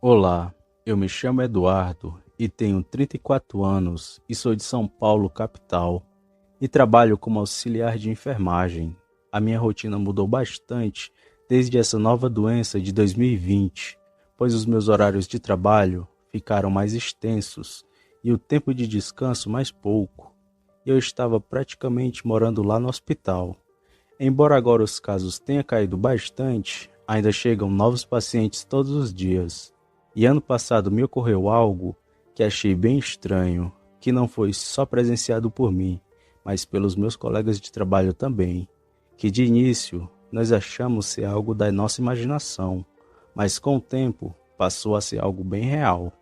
Olá, eu me chamo Eduardo e tenho 34 anos e sou de São Paulo, capital, e trabalho como auxiliar de enfermagem. A minha rotina mudou bastante desde essa nova doença de 2020, pois os meus horários de trabalho ficaram mais extensos e o tempo de descanso mais pouco. Eu estava praticamente morando lá no hospital. Embora agora os casos tenham caído bastante, ainda chegam novos pacientes todos os dias. E ano passado me ocorreu algo que achei bem estranho, que não foi só presenciado por mim, mas pelos meus colegas de trabalho também, que de início nós achamos ser algo da nossa imaginação, mas com o tempo passou a ser algo bem real.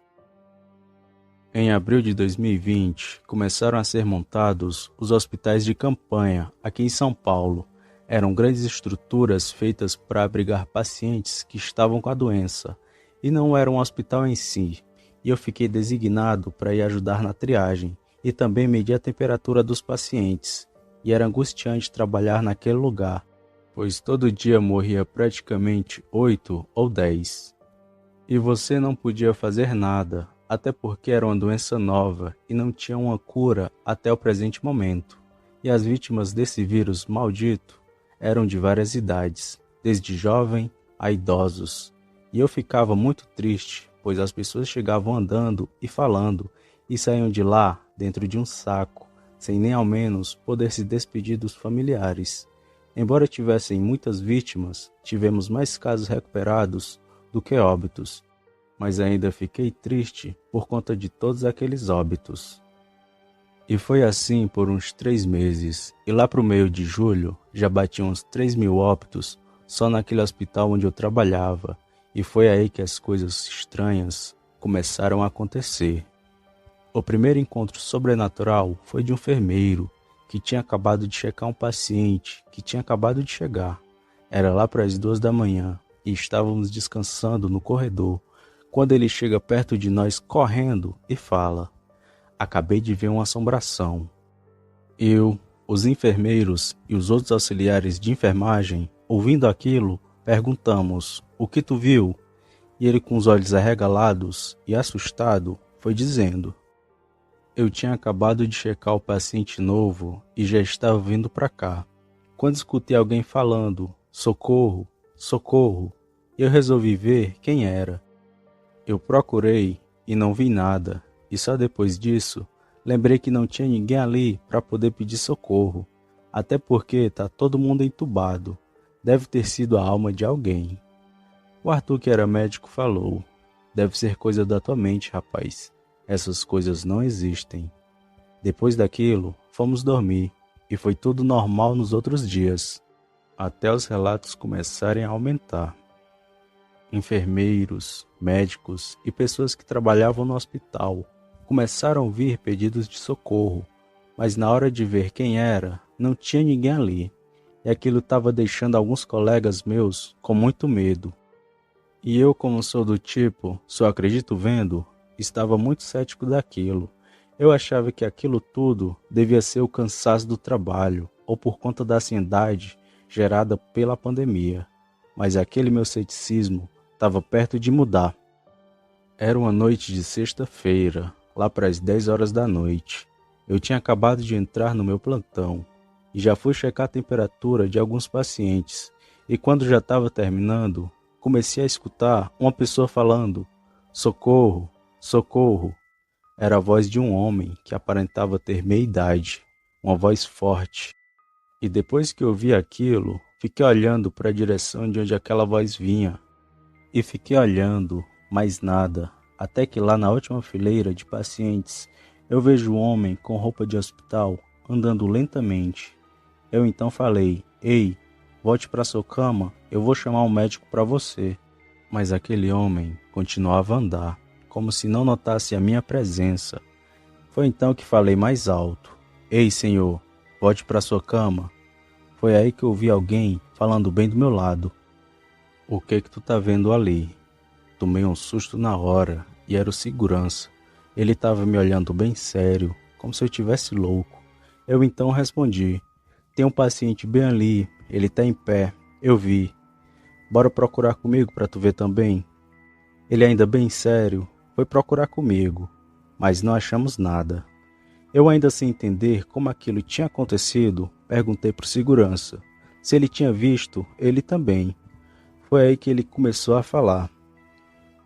Em abril de 2020, começaram a ser montados os hospitais de campanha aqui em São Paulo. Eram grandes estruturas feitas para abrigar pacientes que estavam com a doença, e não era um hospital em si. E eu fiquei designado para ir ajudar na triagem e também medir a temperatura dos pacientes. E era angustiante trabalhar naquele lugar, pois todo dia morria praticamente 8 ou 10. E você não podia fazer nada, até porque era uma doença nova e não tinha uma cura até o presente momento. E as vítimas desse vírus maldito eram de várias idades, desde jovem a idosos. E eu ficava muito triste, pois as pessoas chegavam andando e falando e saíam de lá dentro de um saco, sem nem ao menos poder se despedir dos familiares. Embora tivessem muitas vítimas, tivemos mais casos recuperados do que óbitos, mas ainda fiquei triste por conta de todos aqueles óbitos. E foi assim por uns 3 meses, e lá pro meio de julho já batiam uns 3.000 óbitos só naquele hospital onde eu trabalhava, e foi aí que as coisas estranhas começaram a acontecer. O primeiro encontro sobrenatural foi de um enfermeiro que tinha acabado de checar um paciente que tinha acabado de chegar. Era lá para as 2 da manhã e estávamos descansando no corredor, quando ele chega perto de nós correndo e fala: "Acabei de ver uma assombração." Eu, os enfermeiros e os outros auxiliares de enfermagem, ouvindo aquilo, perguntamos: "O que tu viu?" E ele, com os olhos arregalados e assustado, foi dizendo: "Eu tinha acabado de checar o paciente novo e já estava vindo para cá, quando escutei alguém falando: 'Socorro, socorro!' E eu resolvi ver quem era. Eu procurei e não vi nada, e só depois disso lembrei que não tinha ninguém ali para poder pedir socorro, até porque tá todo mundo entubado. Deve ter sido a alma de alguém." O Arthur, que era médico, falou: "Deve ser coisa da tua mente, rapaz. Essas coisas não existem." Depois daquilo, fomos dormir, e foi tudo normal nos outros dias, até os relatos começarem a aumentar. Enfermeiros, médicos e pessoas que trabalhavam no hospital começaram a ouvir pedidos de socorro, mas na hora de ver quem era, não tinha ninguém ali, e aquilo estava deixando alguns colegas meus com muito medo. E eu, como sou do tipo, só acredito vendo, estava muito cético daquilo. Eu achava que aquilo tudo devia ser o cansaço do trabalho, ou por conta da ansiedade gerada pela pandemia. Mas aquele meu ceticismo estava perto de mudar. Era uma noite de sexta-feira, lá para as 10 horas da noite. Eu tinha acabado de entrar no meu plantão e já fui checar a temperatura de alguns pacientes. E quando já estava terminando, comecei a escutar uma pessoa falando: "Socorro, socorro." Era a voz de um homem que aparentava ter meia idade, uma voz forte. E depois que eu vi aquilo, fiquei olhando para a direção de onde aquela voz vinha. E fiquei olhando, mais nada, até que lá na última fileira de pacientes, eu vejo um homem com roupa de hospital andando lentamente. Eu então falei: "Ei, volte para sua cama, eu vou chamar um médico para você." Mas aquele homem continuava a andar, como se não notasse a minha presença. Foi então que falei mais alto: "Ei, senhor, volte para sua cama." Foi aí que eu ouvi alguém falando bem do meu lado: "O que tu tá vendo ali?" Tomei um susto na hora, e era o segurança. Ele estava me olhando bem sério, como se eu estivesse louco. Eu então respondi: "Tem um paciente bem ali, ele tá em pé, eu vi. Bora procurar comigo para tu ver também." Ele, ainda bem sério, foi procurar comigo, mas não achamos nada. Eu, ainda sem entender como aquilo tinha acontecido, perguntei para o segurança se ele tinha visto ele também. Foi aí que ele começou a falar.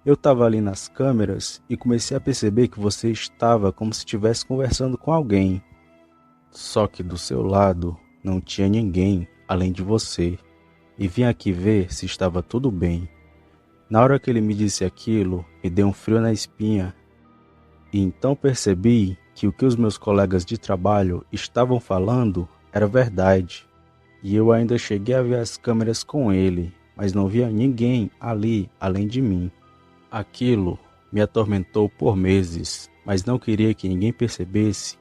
Eu estava ali nas câmeras e comecei a perceber que você estava como se estivesse conversando com alguém. Só que do seu lado não tinha ninguém além de você. E vim aqui ver se estava tudo bem. Na hora que ele me disse aquilo, me deu um frio na espinha. E então percebi que o que os meus colegas de trabalho estavam falando era verdade. E eu ainda cheguei a ver as câmeras com ele, mas não via ninguém ali além de mim. Aquilo me atormentou por meses, mas não queria que ninguém percebesse.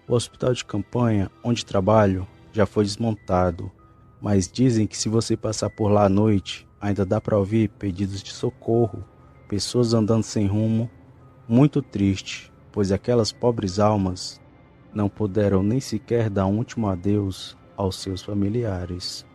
O hospital de campanha onde trabalho já foi desmontado, mas dizem que se você passar por lá à noite, ainda dá para ouvir pedidos de socorro, pessoas andando sem rumo, muito triste, pois aquelas pobres almas não puderam nem sequer dar um último adeus aos seus familiares.